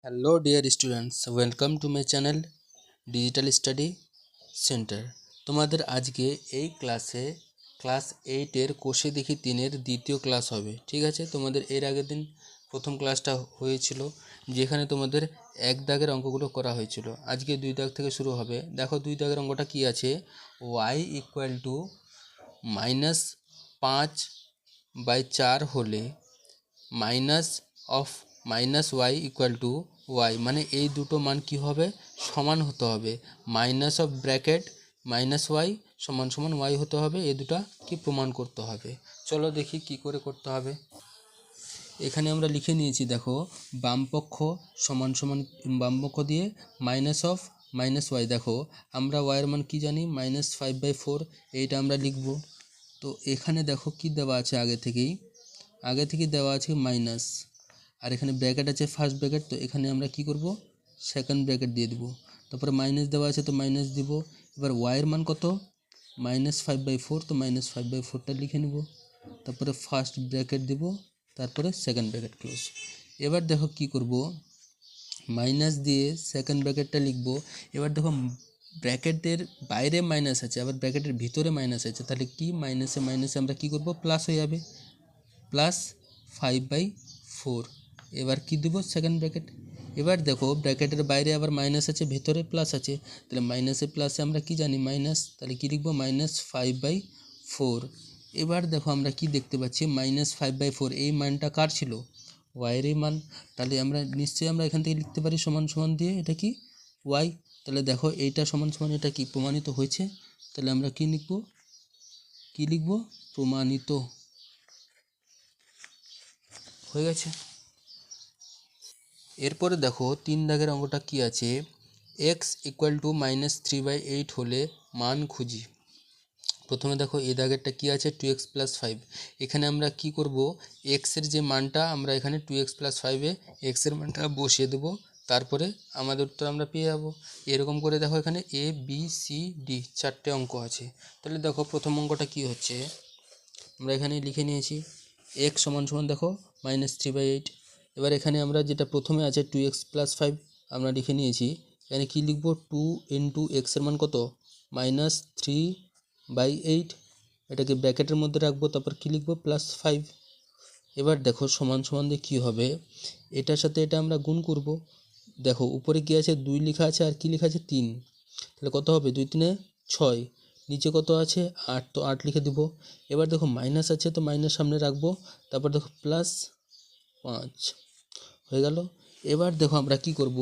Hello dear students, welcome to my channel digital study centre. তোমাদের আজকে এই ক্লাসে ক্লাস 8-এর কোষে দেখি 3-এর দ্বিতীয় ক্লাস হবে। ঠিক আছে, তোমাদের এর আগের দিন প্রথম ক্লাসটা হয়েছিল যেখানে তোমাদের এক দাগের অঙ্কগুলো করা হয়েছিল। আজকে 2 দাগ থেকে শুরু হবে। দেখো 2 দাগের অঙ্কটা কি আছে, y ইকুয়াল টু -5/4 হলে minus of -y equal to y, মানে এই দুটো মান কি হবে, সমান হতে হবে। মাইনাস অফ ব্র্যাকেট -y সমান সমান ওয়াই হতে হবে, এই দুটা কি প্রমাণ করতে হবে। চলো দেখি কি করে করতে হবে। এখানে আমরা লিখে নিয়েছি, দেখো বামপক্ষ সমান সমান বামপক্ষ দিয়ে মাইনাস অফ -y। দেখো আমরা ওয়াইয়ের মান কি জানি, -5/4, এইটা আমরা লিখব। তো এখানে দেখো কি দেওয়া আছে, আগে থেকেই দেওয়া আছে মাইনাস, আর এখানে ব্র্যাকেট আছে ফার্স্ট ব্র্যাকেট, তো এখানে আমরা কি করব, সেকেন্ড ব্র্যাকেট দিয়ে দেবো। তারপরে মাইনাস দেওয়া আছে তো মাইনাস দিব। এবার ওয়াইয়ের মান কত, -5/4, তো -5/4টা লিখে নেব। তারপরে ফার্স্ট ব্র্যাকেট দিব, তারপরে সেকেন্ড ব্র্যাকেট ক্লোজ। এবার দেখো কি করব, মাইনাস দিয়ে সেকেন্ড ব্র্যাকেটটা লিখব। এবার দেখো ব্র্যাকেটের বাইরে মাইনাস আছে, আবার ব্র্যাকেটের ভিতরে মাইনাস আছে, তাহলে কি মাইনাসে মাইনাসে আমরা কি করব, প্লাস হয়ে যাবে, +5/4। এবার কি দেব, সেকেন্ড ব্র্যাকেট। এবার দেখো ব্র্যাকেটের বাইরে আবার মাইনাস আছে, ভেতরে প্লাস আছে, তাহলে মাইনাসে প্লাসে আমরা কি জানি মাইনাস, তাহলে কি লিখব, -5/4। এবার দেখো আমরা কি দেখতে পাচ্ছি, -5/4 এই মানটা কার ছিল, ওয়াইয়েরই মান। তাহলে আমরা নিশ্চয়ই আমরা এখান থেকে লিখতে পারি সমান সমান দিয়ে এটা কি ওয়াই। তাহলে দেখো এইটা সমান সমান এটা কি প্রমাণিত হয়েছে। তাহলে আমরা কি লিখব, প্রমাণিত হয়ে গেছে। এরপরে দেখো 3 দাগের অঙ্কটা কি আছে, x ইকুয়াল টু -3/8 হলে মান খুঁজি। প্রথমে দেখো এই দাগেরটা কি আছে, 2x + 5। এখানে আমরা কি করব, x এর যে মানটা আমরা এখানে 2x + 5-এ x এর মানটা বসিয়ে দেব, তারপরে আমাদের উত্তর আমরা পেয়ে যাব। এরকম করে দেখো এখানে a b c d 4টে অঙ্ক আছে। তাহলে দেখো প্রথম অঙ্কটা কি হচ্ছে, আমরা এখানে লিখে নিয়েছি x সমান সমান দেখো -3/8। এবার এখানে আমরা যেটা প্রথমে আছে 2x + 5 আমরা লিখে নিয়েছি। এখানে কি লিখব, 2 × x এর মান কত, -3/8, এটাকে ব্র্যাকেটের মধ্যে রাখবো, তারপর কি লিখব, +5। এবার দেখো সমান সমান দিয়ে কী হবে, এটার সাথে এটা আমরা গুণ করব। দেখো উপরে কি আছে, 2 লেখা আছে, আর কি লেখা আছে, 3। তাহলে কত হবে, 2 × 3 = 6। নিচে কত আছে, 8, তো 8 লিখে দেব। এবার দেখো মাইনাস আছে, তো মাইনাস সামনে রাখবো, তারপর দেখো +5 হয়ে গেল। এবার দেখো আমরা কি করব,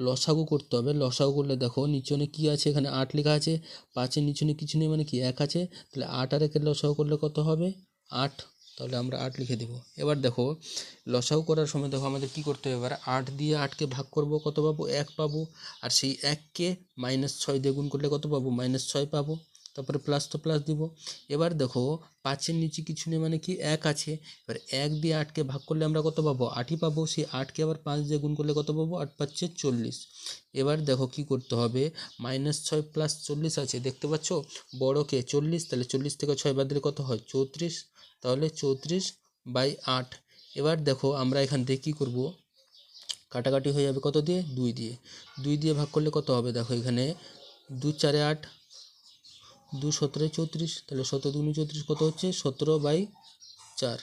লসাগু করতে হবে। লসাগু করলে দেখো নিচনে কি আছে, এখানে 8 লেখা আছে, 5-এর নিচনে কিছু নেই, মানে কি 1 আছে। তাহলে 8 আর 1-এর লসাগু করলে কত হবে, 8। তাহলে আমরা 8 লিখে দেব। এবার দেখো লসাগু করার সময় দেখো আমাদের কি করতে হবে, এবার 8 দিয়ে 8কে ভাগ করব, কত পাবো, 1 পাবো। আর সেই 1কে -6 দিয়ে গুণ করলে কত পাবো, -6 পাবো। তারপরে প্লাস তো প্লাস দিব। এবার দেখো 5-এর নিচে কিছু নেই, মানে কি 1 আছে। এবার 1 দিয়ে 8কে ভাগ করলে আমরা কত পাবো, 8ই পাবো। সেই 8কে আবার 5 দিয়ে গুণ করলে কত পাবো, 8×5 = 40। এবার দেখো কি করতে হবে, -6 + 40 আছে, দেখতে পাচ্ছ বড়কে 40, তাহলে 40 থেকে 6 বাদ দিলে কত হয়, 34। তাহলে 34/8। এবার দেখো আমরা এখান থেকে কী করব, কাটাকাটি হয়ে যাবে কত দিয়ে, 2 দিয়ে ভাগ করলে কত হবে, দেখো এখানে 2 × 4 = 8, 2 × 17 = 34, তাহলে 17 × 2 = 34 কত হচ্ছে, 17/4।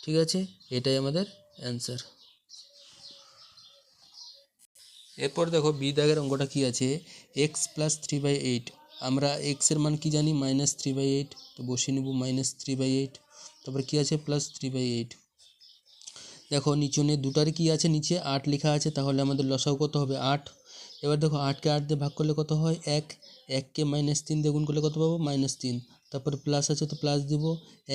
ঠিক আছে, এটাই আমাদের অ্যান্সার। এরপর দেখো বি দাগের অঙ্কটা কি আছে, x + 3/8। আমরা x এর মান কি জানি, -3/8, তো বসিয়ে নেব -3/8। তারপর কি আছে, +3/8। দেখো নিচনে দুটার কি আছে, নিচে 8 লেখা আছে, তাহলে আমাদের লসাগু কত হবে, 8। এবার দেখো 8কে 8 দিয়ে ভাগ করলে কত হয়, 1। 1কে -3 দিয়ে গুণ করলে কত পাবো, -3। তারপরে প্লাস আছে, তো প্লাস দিব।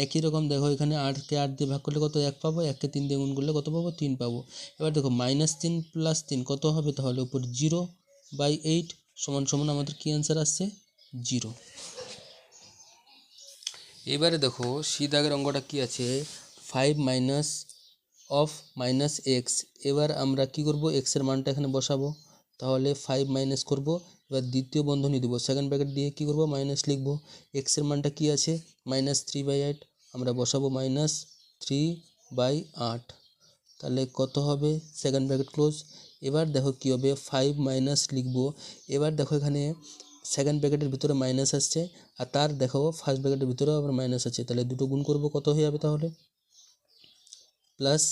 একই রকম দেখো এখানে 8কে 8 দিয়ে ভাগ করলে কত, 1 পাবো। 1কে 3 দিয়ে গুণ করলে কত পাবো, 3 পাবো। এবার দেখো -3 + 3 কত হবে, তাহলে উপর 0/8 সমান সমান আমাদের কি অ্যান্সার আসছে, 0। এবারে দেখো সি দাগের অঙ্কটা কি আছে, 5 - x। এবার আমরা কি করব, x এর মানটা এখানে বসাবো, তাহলে 5 মাইনাস করব। এবার দ্বিতীয় বন্ধনী দেবো, সেকেন্ড ব্র্যাকেট দিয়ে কি করব, মাইনাস লিখব। x এর মানটা কি আছে, -3/8, আমরা বসাবো -3/8। তাহলে কত হবে সেকেন্ড ব্র্যাকেট ক্লোজ। এবার দেখো কী হবে 5 মাইনাস লিখবো। এবার দেখো এখানে সেকেন্ড ব্র্যাকেটের ভিতরে মাইনাস আসছে আর তার দেখো ফার্স্ট ব্র্যাকেটের ভিতরেও আবার মাইনাস আছে, তাহলে দুটো গুণ করব কত হয়ে যাবে তাহলে প্লাস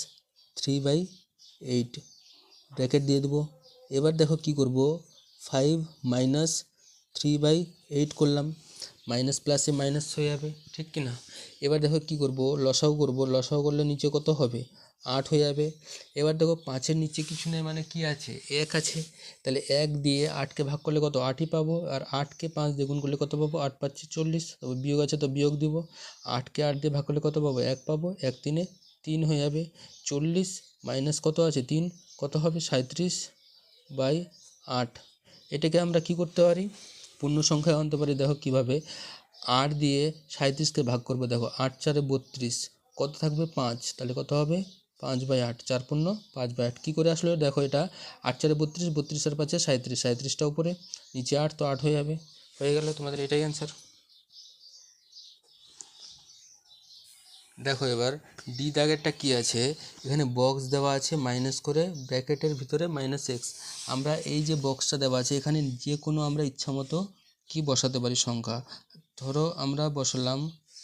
3/8 ব্র্যাকেট দিয়ে দেবো। এবার দেখো কি করব 5 মাইনাস 3/8 করলাম, মাইনাস প্লাসে মাইনাস হয়ে যাবে ঠিক কি না। এবার দেখো কি করব লসাগু করব, লসাগু করলে নিচে কত হবে 8 হয়ে যাবে। এবার দেখো 5-এর নিচে কিছু নেই মানে কি আছে 1 আছে, তাহলে 1 দিয়ে 8কে ভাগ করলে কত 8ই পাবো, আর 8কে 5 দিয়ে গুণ করলে কত পাবো 8 × 5 = 40, তবে বিয়োগ আছে তো বিয়োগ দিব। 8কে 8 দিয়ে ভাগ করলে কত পাবো 1 পাবো, 1 × 3 = 3 হয়ে যাবে। 40 মাইনাস কত আছে 3 কত হবে 37/8। এটাকে আমরা কি করতে পারি পূর্ণ সংখ্যায় আনতে পারি। দেখো কিভাবে 8 দিয়ে 37কে ভাগ করবো, দেখো 8 × 4 = 32, কত থাকবে 5, তাহলে কত হবে 5/8, 4 পূর্ণ 5/8। কী করে আসলে দেখো এটা 8 × 4 = 32, 32 আর 5 = 37, 37টা উপরে নিচে 8 তো 8 হয়ে যাবে, হয়ে গেল তোমাদের এটাই অ্যান্সার। দেখো এবার ডি দাগেরটা কি আছে, এখানে বক্স দেওয়া আছে মাইনাস করে ব্র্যাকেটের ভিতরে -x। আমরা এই যে বক্সটা দেওয়া আছে এখানে যে কোনো আমরা ইচ্ছা মতো কি বসাতে পারি সংখ্যা। ধরো আমরা বসালাম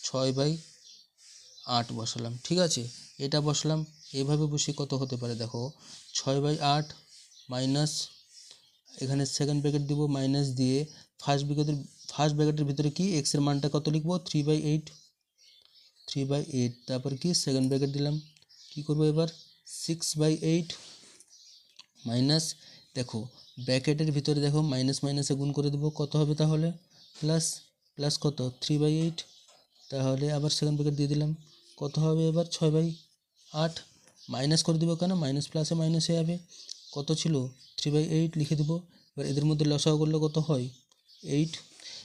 6/8 বসালাম, ঠিক আছে, এটা বসালাম। এইভাবে বসে কত হতে পারে দেখো 6/8 মাইনাস এখানে সেকেন্ড ব্র্যাকেট দিব মাইনাস দিয়ে ফার্স্ট ব্র্যাকেটের ভিতরে কি x এর মানটা কত লিখবো 3/8, তারপর কি সেকেন্ড ব্র্যাকেট দিলাম। কি করব এবার 6/8 মাইনাস দেখো ব্র্যাকেটের ভিতরে দেখো মাইনাস মাইনাসে গুণ করে দেবো, কত হবে তাহলে প্লাস কত 3/8, তাহলে আবার সেকেন্ড ব্র্যাকেট দিয়ে দিলাম, কত হবে এবার 6/8 মাইনাস করে দেবো কেন মাইনাস প্লাসে মাইনাস হয়ে যাবে, কত ছিল 3/8 লিখে দেবো। এবার এদের মধ্যে লসাগু করলে কত হয় 8।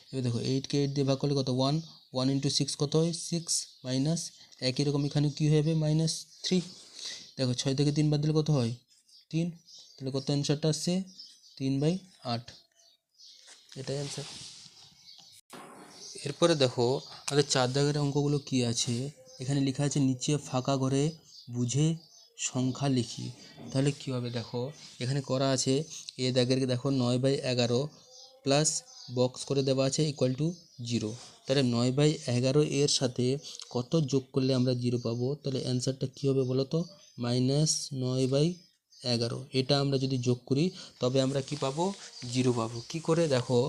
এবার দেখো 8কে 8 দিয়ে ভাগ করলে কত 1 × 6 কত হয় 6 মাইনাস একই রকম এখানে কী হবে -3। দেখো 6 থেকে 3 বাদ দিলে কত হয় 3, তাহলে কত অ্যান্সারটা আসছে 3/8, এটাই অ্যান্সার। এরপরে দেখো আমাদের 4 দাগের অঙ্কগুলো কি আছে, এখানে লেখা আছে নিচে ফাঁকা ঘরে বুঝে সংখ্যা লিখি। তাহলে কী হবে দেখো এখানে করা আছে এ দাগের দেখো 9/11 প্লাস বক্স করে দেওয়া আছে =0। তাহলে 9/11 এর সাথে কত যোগ করলে আমরা 0 পাবো, তাহলে অ্যান্সারটা কী হবে বলো তো -9/11। এটা আমরা যদি যোগ করি তবে আমরা কি পাবো 0 পাবো। কি করে দেখো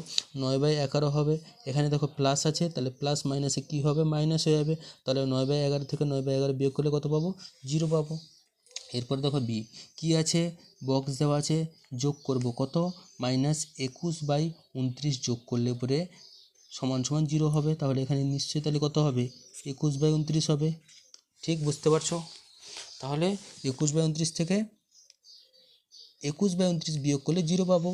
9/11 হবে, এখানে দেখো প্লাস আছে তাহলে প্লাস মাইনাসে কি হবে মাইনাস হয়ে যাবে, তাহলে 9/11 থেকে 9/11 বিয়োগ করলে কত পাবো 0 পাবো। এরপর দেখো বি কি আছে বক্স দেওয়া আছে যোগ করব কত -21/29 যোগ করলে পরে সমান 0 হবে, তাহলে এখানে নিশ্চয়ই তাহলে কত হবে 21/29 হবে, ঠিক বুঝতে পারছো। তাহলে 21/29 থেকে 21/29 বিয়োগ করলে 0 পাবো।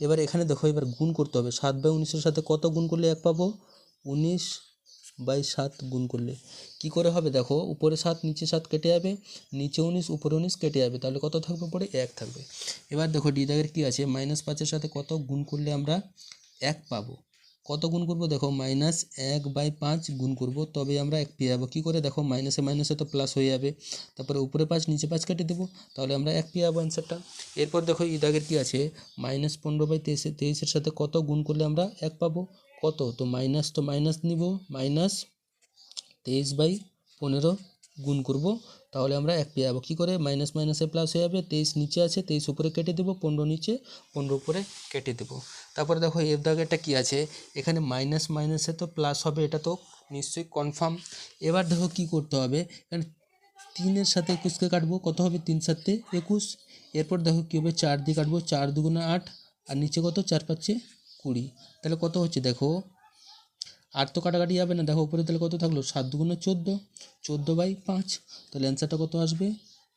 এবার এখানে দেখো এবার গুণ করতে হবে 7/19 সাথে কত গুণ করলে 1 পাবো 19/7 গুণ করলে কি করে হবে দেখো উপরে 7 নিচে 7 কেটে যাবে, নিচে 19 উপরে 19 কেটে যাবে, তাহলে কত থাকবে পরে 1 থাকবে। এবার দেখো ডি দাগের কী আছে -5-এর সাথে কত গুণ করলে আমরা 1 পাবো, কত গুণ করব দেখো -1/5 গুণ করব তবে আমরা 1 পেয়ে যাবো। কী করে দেখো মাইনাসে মাইনাসে তো প্লাস হয়ে যাবে, তারপরে উপরে 5 নিচে 5 কেটে দেবো, তাহলে আমরা 1 পেয়ে যাবো অ্যান্সারটা। এরপর দেখো ই দাগের কী আছে -15/23-এর সাথে কত গুণ করলে আমরা 1 পাবো, কত তো মাইনাস নিব -23/15 গুণ করব, তাহলে আমরা 1 পেয়ে যাবো। কী করে মাইনাস মাইনাসে প্লাস হয়ে যাবে, 23 নিচে আছে 23 উপরে কেটে দেবো, 15 নিচে 15 উপরে কেটে দেবো। তারপরে দেখো এর দাগেরটা কী আছে, এখানে মাইনাস মাইনাসে তো প্লাস হবে এটা তো নিশ্চয়ই কনফার্ম। এবার দেখো কি করতে হবে এখানে 3-এর সাথে 21কে কাটবো, কত হবে 3-7 21। এরপর দেখো কী হবে 4 দিয়ে কাটবো 4 2 8 আর নিচে কত 4 5 20, তাহলে কত হচ্ছে দেখো 8 তো কাটাকাটি যাবে না, দেখো উপরে তাহলে কত থাকলো 7 2 14, 14/5, তাহলে অ্যান্সারটা কত আসবে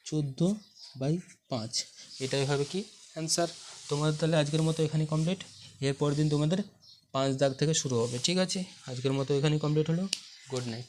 14/5, এটাই হবে কি অ্যান্সার। তোমাদের তাহলে আজকের মতো এখানেই কমপ্লিট, এরপর দিন তোমাদের 5 দাগ থেকে শুরু হবে, ঠিক আছে। আজকের মতো এখানেই কমপ্লিট হলো, গুড নাইট।